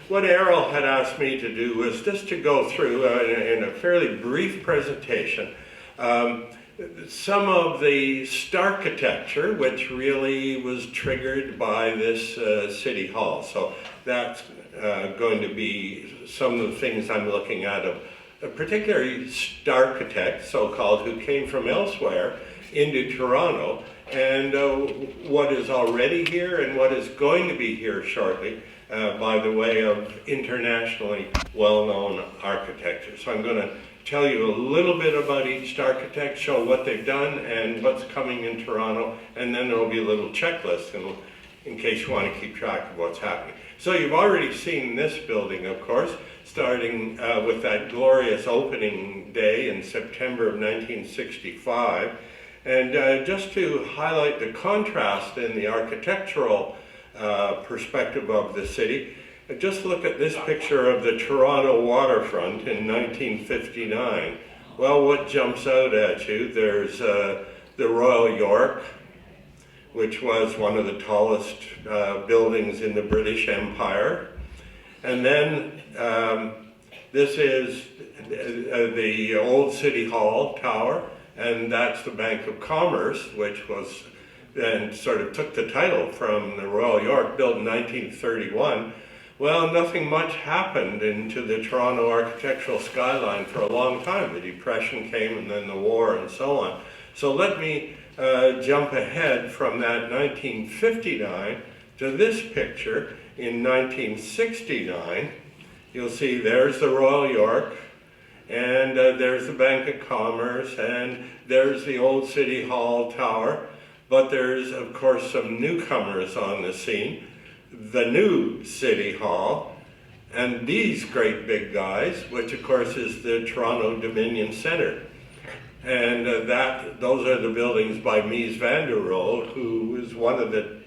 what Errol had asked me to do was just to go through, in a fairly brief presentation, some of the Starchitecture, which really was triggered by this City Hall. So that's going to be some of the things I'm looking at of particularly Starchitects, so-called, who came from elsewhere into Toronto, and what is already here and what is going to be here shortly by the way of internationally well-known architecture. So I'm going to tell you a little bit about each Starchitect, show what they've done and what's coming in Toronto, and then there will be a little checklist in case you want to keep track of what's happening. So you've already seen this building, of course, starting with that glorious opening day in September of 1965. And just to highlight the contrast in the architectural perspective of the city, just look at this picture of the Toronto waterfront in 1959. Well, what jumps out at you? There's the Royal York, which was one of the tallest buildings in the British Empire. And then this is the old City Hall Tower, and that's the Bank of Commerce, which was then sort of took the title from the Royal York, built in 1931. Well, nothing much happened into the Toronto architectural skyline for a long time. The Depression came and then the war and so on. So let me jump ahead from that 1959 to this picture in 1969. You'll see there's the Royal York, and there's the Bank of Commerce, and there's the old City Hall Tower. But there's, of course, some newcomers on the scene. The new City Hall, and these great big guys, which of course is the Toronto Dominion Centre. And those are the buildings by Mies van der Rohe, who is one of the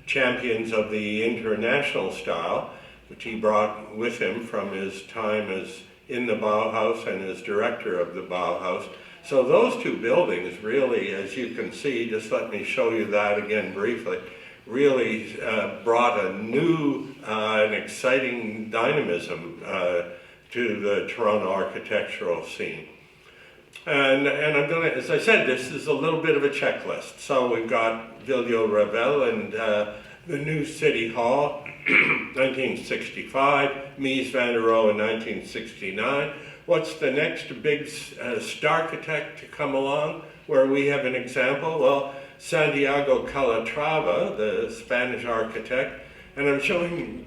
champions of the international style, which he brought with him from his time as in the Bauhaus and as director of the Bauhaus. So those two buildings really, as you can see, just let me show you that again briefly, really brought a new and exciting dynamism to the Toronto architectural scene. And I'm going to, as I said, this is a little bit of a checklist. So we've got Villiers-Ravel and the new City Hall, 1965, Mies van der Rohe in 1969. What's the next big Starchitect to come along where we have an example? Well, Santiago Calatrava, the Spanish architect, and I'm showing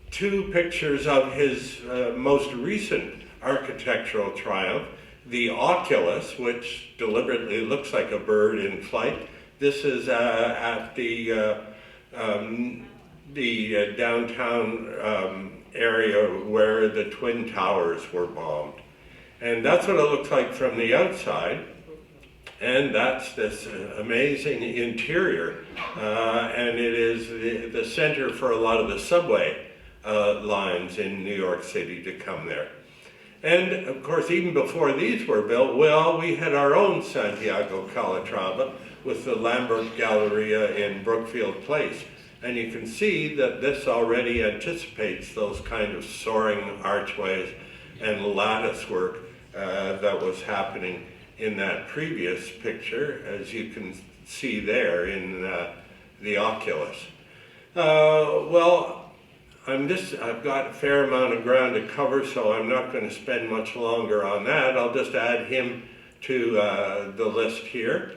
two pictures of his most recent architectural triumph, the Oculus, which deliberately looks like a bird in flight. This is at the downtown area where the Twin Towers were bombed. And that's what it looks like from the outside. And that's this amazing interior. And it is the center for a lot of the subway lines in New York City to come there. And of course, even before these were built, well, we had our own Santiago Calatrava with the Lambert Galleria in Brookfield Place. And you can see that this already anticipates those kind of soaring archways and lattice work that was happening in that previous picture, as you can see there in the Oculus. Well, I've got a fair amount of ground to cover, so I'm not going to spend much longer on that. I'll just add him to the list here.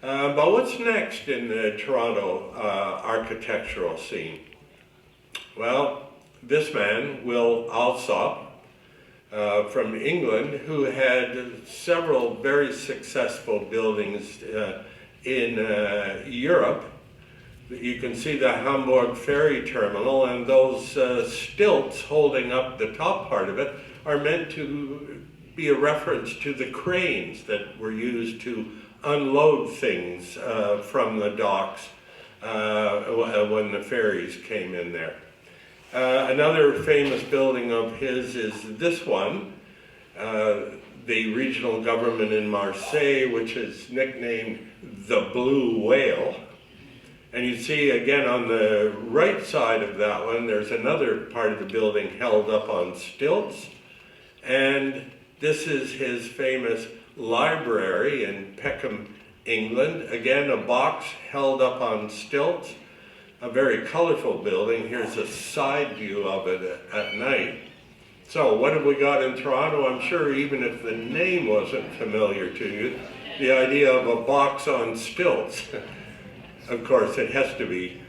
But what's next in the Toronto architectural scene? Well, this man, Will Alsop, from England, who had several very successful buildings in Europe. You can see the Hamburg ferry terminal, and those stilts holding up the top part of it are meant to be a reference to the cranes that were used to unload things from the docks when the ferries came in there. Another famous building of his is this one, the regional government in Marseille, which is nicknamed the Blue Whale. And you see again on the right side of that one, there's another part of the building held up on stilts. And this is his famous library in Peckham, England. Again, a box held up on stilts. A very colorful building. Here's a side view of it at night. So what have we got in Toronto? I'm sure even if the name wasn't familiar to you, the idea of a box on stilts. Of course, it has to be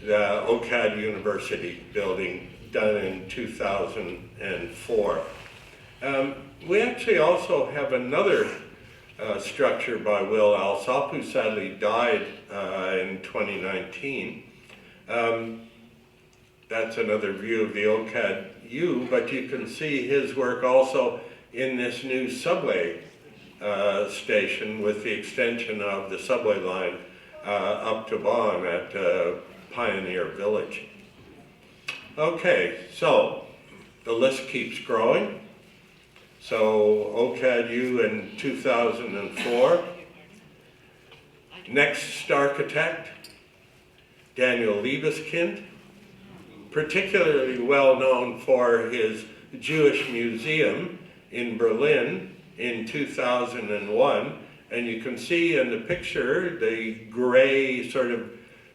the OCAD University building done in 2004. We actually also have another structure by Will Alsop, who sadly died in 2019. That's another view of the OCAD U, but you can see his work also in this new subway station with the extension of the subway line up to Vaughan at Pioneer Village. Okay, so the list keeps growing. So OCAD U in 2004. Next Starchitect, Daniel Liebeskind, particularly well known for his Jewish Museum in Berlin in 2001. And you can see in the picture, the gray sort of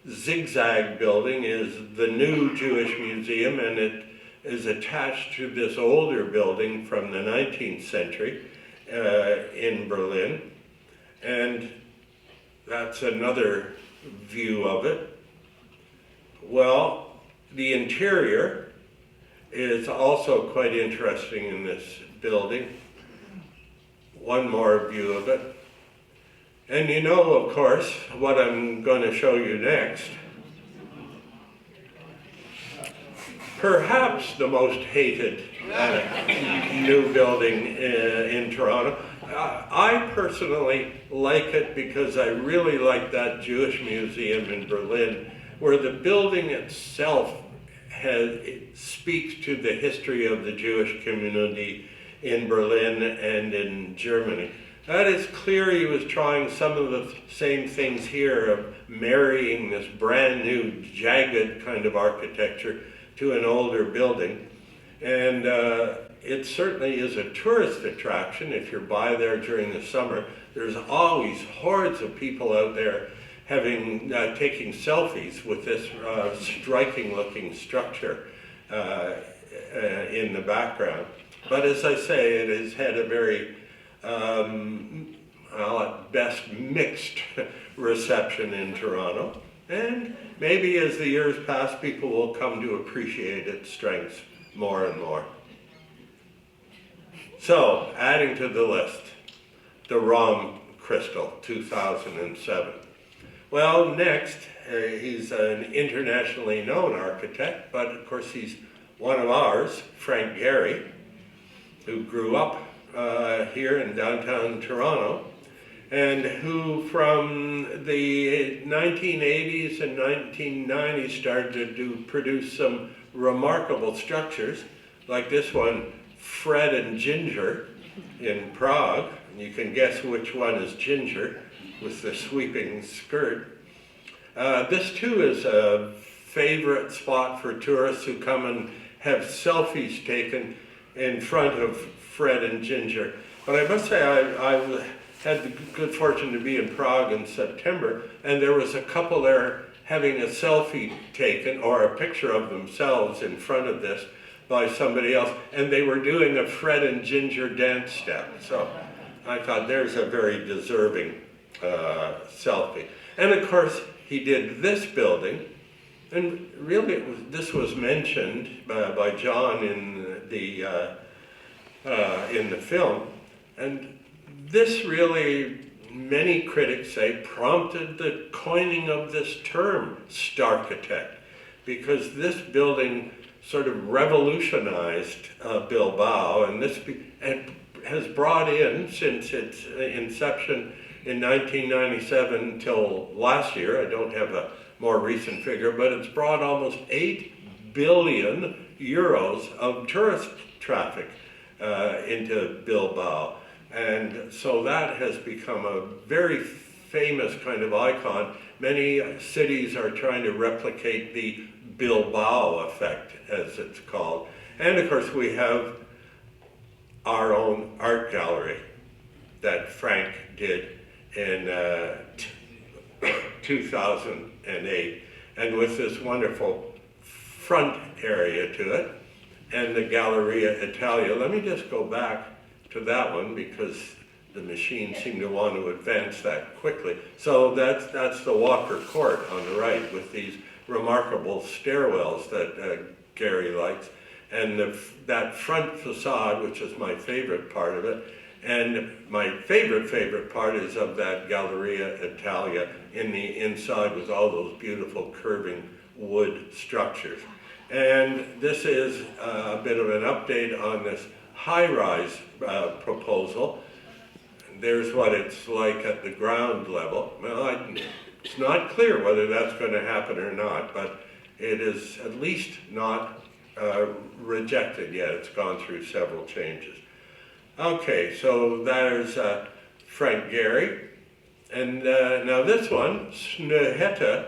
zigzag building is the new Jewish Museum, and it is attached to this older building from the 19th century in Berlin. And that's another view of it. Well, the interior is also quite interesting in this building. One more view of it. And you know, of course, what I'm going to show you next. Perhaps the most hated new building in Toronto. I personally like it because I really like that Jewish Museum in Berlin, where the building itself speaks to the history of the Jewish community in Berlin and in Germany. That is clear. He was trying some of the same things here of marrying this brand new jagged kind of architecture to an older building. And it certainly is a tourist attraction. If you're by there during the summer, there's always hordes of people out there taking selfies with this striking looking structure in the background. But as I say, it has had a very, well, at best, mixed reception in Toronto. And maybe as the years pass, people will come to appreciate its strengths more and more. So, adding to the list, the Rom Crystal, 2007. Well, next, he's an internationally known architect, but of course he's one of ours, Frank Gehry, who grew up here in downtown Toronto, and who from the 1980s and 1990s started to produce some remarkable structures, like this one, Fred and Ginger in Prague. And you can guess which one is Ginger with the sweeping skirt. This too is a favorite spot for tourists who come and have selfies taken in front of Fred and Ginger. But I must say, I had the good fortune to be in Prague in September, and there was a couple there having a selfie taken, or a picture of themselves in front of this, by somebody else, and they were doing a Fred and Ginger dance step. So I thought there's a very deserving selfie. And of course, he did this building, and really this was mentioned by John in the film, and this really, many critics say, prompted the coining of this term, Starchitect, because this building sort of revolutionized Bilbao, and this has brought in, since its inception in 1997 till last year, I don't have a more recent figure, but it's brought almost 8 billion euros of tourist traffic into Bilbao. And so that has become a very famous kind of icon, Many cities are trying to replicate the Bilbao effect, as it's called. And of course, we have our own art gallery that Frank did in 2008, and with this wonderful front area to it, and the Galleria Italia. Let me just go back to that one because the machine seemed to want to advance that quickly. So that's the Walker Court on the right with these remarkable stairwells that Gary likes, and that front facade, which is my favorite part of it. And my favorite part is of that Galleria Italia in the inside with all those beautiful curving wood structures. And this is a bit of an update on this high-rise proposal. There's what it's like at the ground level. Well, it's not clear whether that's going to happen or not, but it is at least not rejected yet. It's gone through several changes. Okay, so there's Frank Gehry. And now this one, Snøhetta,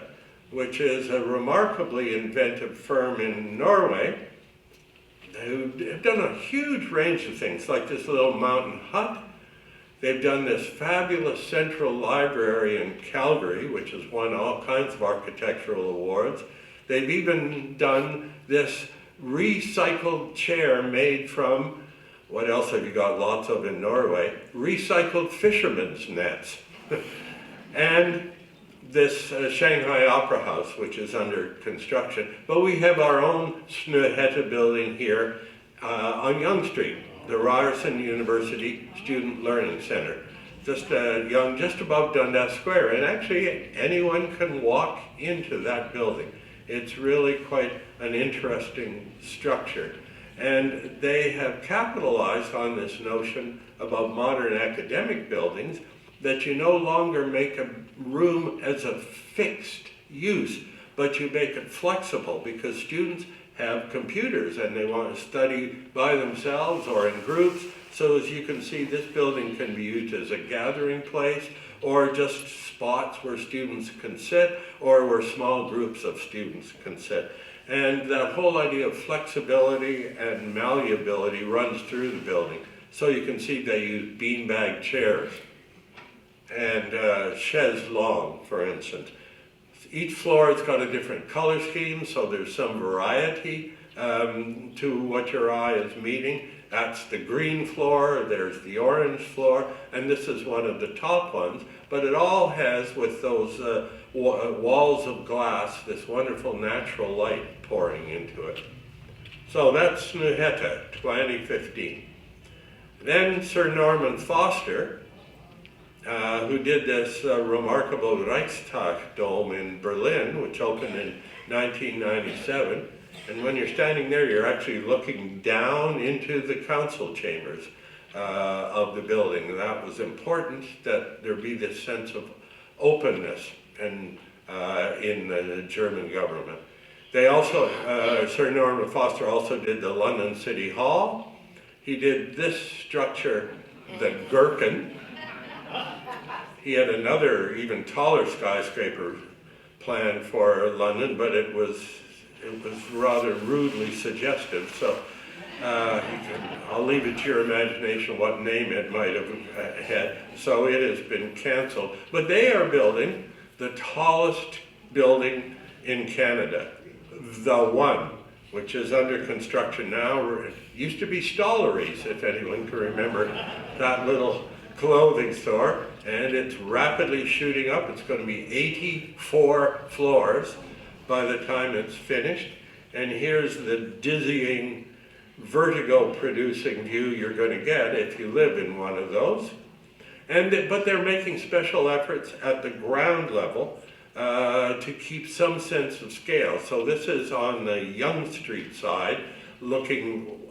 which is a remarkably inventive firm in Norway, who have done a huge range of things, like this little mountain hut. They've done this fabulous central library in Calgary, which has won all kinds of architectural awards. They've even done this recycled chair made from, what else have you got lots of in Norway? Recycled fishermen's nets. And this Shanghai Opera House, which is under construction. But we have our own Snøhetta building here on Yonge Street, the Ryerson University Student Learning Center. Just just above Dundas Square. And actually, anyone can walk into that building. It's really quite an interesting structure. And they have capitalized on this notion about modern academic buildings, that you no longer make a room as a fixed use, but you make it flexible, because students have computers and they want to study by themselves or in groups. So as you can see, this building can be used as a gathering place, or just spots where students can sit, or where small groups of students can sit. And that whole idea of flexibility and malleability runs through the building. So you can see they use beanbag chairs and chaise longue, for instance. Each floor has got a different color scheme, so there's some variety to what your eye is meeting. That's the green floor, there's the orange floor, and this is one of the top ones. But it all has, with those walls of glass, this wonderful natural light pouring into it. So that's Snøhetta, 2015. Then Sir Norman Foster, who did this remarkable Reichstag dome in Berlin, which opened in 1997. And when you're standing there, you're actually looking down into the council chambers of the building. And that was important, that there be this sense of openness in the German government. They also, Sir Norman Foster also did the London City Hall. He did this structure, the Gherkin. He had another, even taller skyscraper planned for London, but it was rather rudely suggestive. So I'll leave it to your imagination what name it might have had. So it has been canceled. But they are building the tallest building in Canada, the one, which is under construction now. It used to be Stollery's, if anyone can remember that little clothing store, and it's rapidly shooting up. It's going to be 84 floors by the time it's finished. And here's the dizzying, vertigo-producing view you're going to get if you live in one of those. But they're making special efforts at the ground level to keep some sense of scale. So this is on the Yonge Street side, looking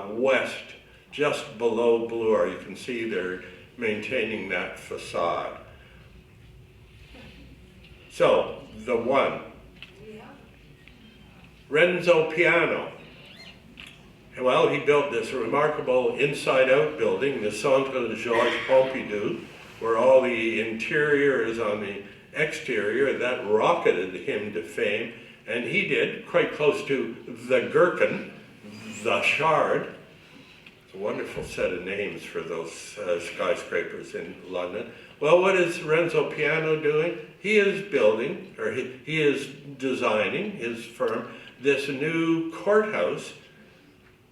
west, just below Bloor. You can see they're maintaining that facade. So, the one. Renzo Piano. Well, he built this remarkable inside-out building, the Centre Georges Pompidou, where all the interior is on the exterior that rocketed him to fame, and he did, quite close to the Gherkin, the Shard. It's a wonderful set of names for those skyscrapers in London. Well, what is Renzo Piano doing? He is building, or he is designing, his firm, this new courthouse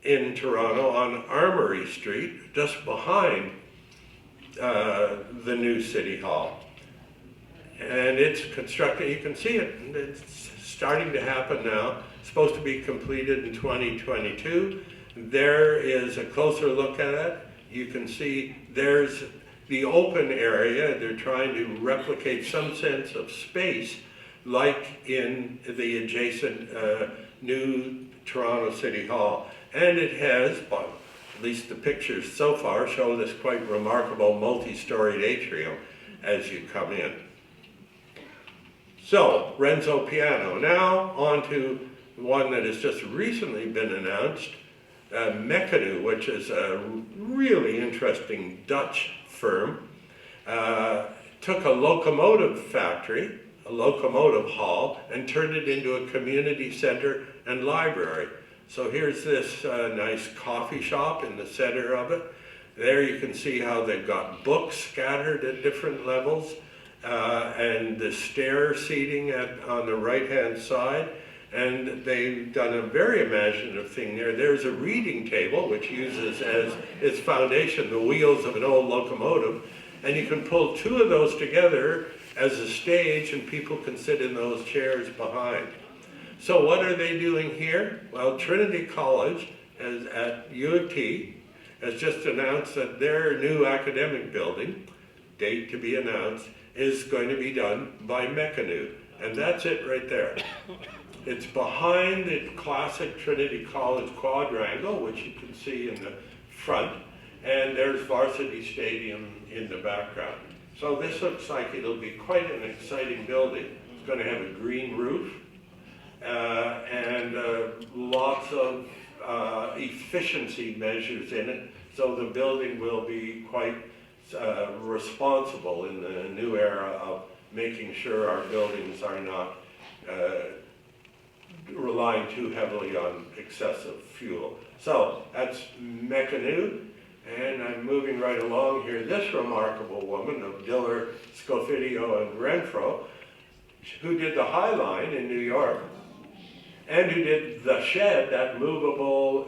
in Toronto on Armory Street, just behind the new City Hall. And it's constructed, you can see it, it's starting to happen now. It's supposed to be completed in 2022. There is a closer look at it. You can see there's the open area. They're trying to replicate some sense of space like in the adjacent new Toronto City Hall. And it has, well, at least the pictures so far show this quite remarkable multi-storied atrium as you come in. So, Renzo Piano. Now on to one that has just recently been announced, Meccano, which is a really interesting Dutch firm, took a locomotive factory, a locomotive hall, and turned it into a community center and library. So here's this nice coffee shop in the center of it. There you can see how they've got books scattered at different levels, and the stair seating on the right-hand side. And they've done a very imaginative thing there. There's a reading table, which uses as its foundation the wheels of an old locomotive. And you can pull two of those together as a stage, and people can sit in those chairs behind. So what are they doing here? Well, Trinity College at U of T has just announced that their new academic building, date to be announced, is going to be done by Meccano. And that's it right there. It's behind the classic Trinity College quadrangle, which you can see in the front, and there's Varsity Stadium in the background. So this looks like it'll be quite an exciting building. It's going to have a green roof and lots of efficiency measures in it, so the building will be quite responsible in the new era of making sure our buildings are not relying too heavily on excessive fuel. So that's Meccano, and I'm moving right along here. This remarkable woman of Diller, Scofidio, and Renfro, who did the High Line in New York, and who did the Shed, that movable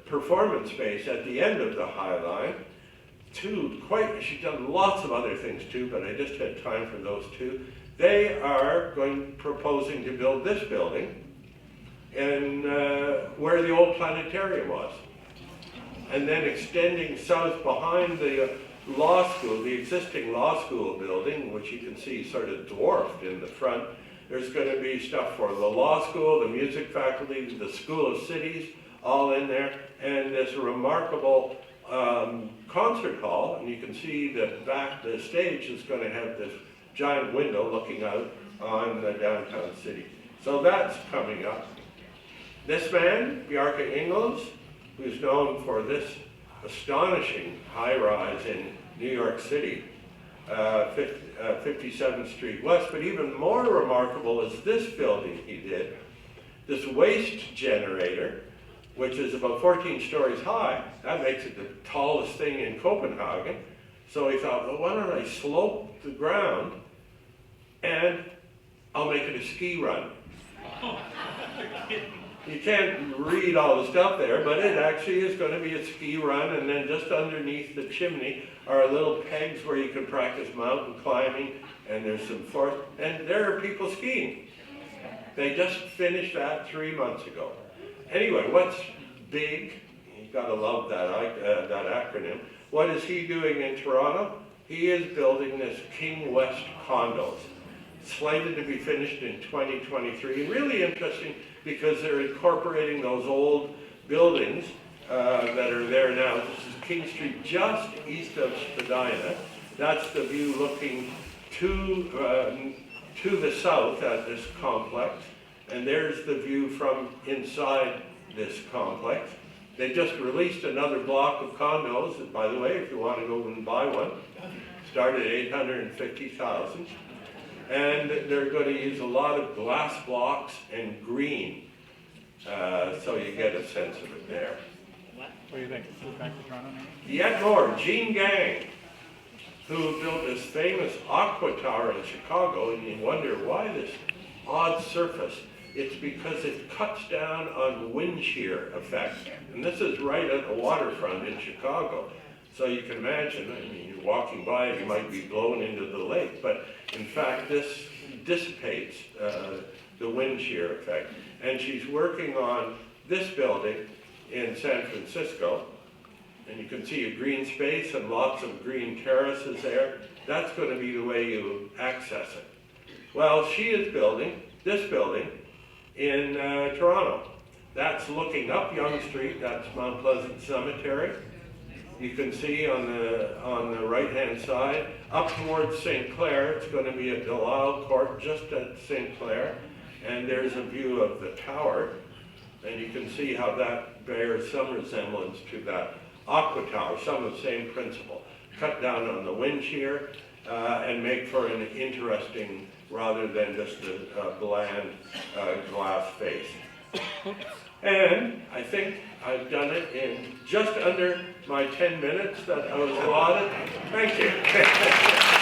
performance space at the end of the High Line. She's done lots of other things too, but I just had time for those two. They are proposing to build this building in where the old planetarium was. And then extending south behind the law school, the existing law school building, which you can see sort of dwarfed in the front, there's going to be stuff for the law school, the music faculty, the School of Cities, all in there, and this remarkable concert hall. And you can see that the stage is going to have this giant window looking out on the downtown city. So that's coming up. This man, Bjarke Ingels, who's known for this astonishing high-rise in New York City, 57th Street West, but even more remarkable is this building he did, this waste generator, which is about 14 stories high. That makes it the tallest thing in Copenhagen. So he thought, well, why don't I slope the ground and I'll make it a ski run. You can't read all the stuff there, but it actually is going to be a ski run, and then just underneath the chimney are little pegs where you can practice mountain climbing, and there's some forest, and there are people skiing. They just finished that 3 months ago. Anyway, what's big? You've got to love that acronym. What is he doing in Toronto? He is building this King West condos, slated to be finished in 2023. Really interesting because they're incorporating those old buildings that are there now. This is King Street, just east of Spadina. That's the view looking to the south at this complex. And there's the view from inside this complex. They just released another block of condos, and by the way, if you want to go and buy one, start at $850,000. And they're going to use a lot of glass blocks and green. So you get a sense of it there. What do you think? Back to Toronto now? Yet more, Jean Gang, who built this famous Aqua Tower in Chicago, and you wonder why this odd surface. It's because it cuts down on wind shear effect. And this is right at the waterfront in Chicago. So you can imagine, I mean, you're walking by and you might be blown into the lake, but in fact this dissipates the wind shear effect. And she's working on this building in San Francisco, and you can see a green space and lots of green terraces there. That's going to be the way you access it. Well, she is building this building in Toronto. That's looking up Yonge Street, that's Mount Pleasant Cemetery. You can see on the right-hand side, up towards St. Clair, it's going to be a Delisle Court just at St. Clair, and there's a view of the tower, and you can see how that bears some resemblance to that Aqua Tower, some of the same principle. Cut down on the wind shear and make for an interesting, rather than just a bland glass face. And I think I've done it in just under my 10 minutes that I was allotted. Thank you.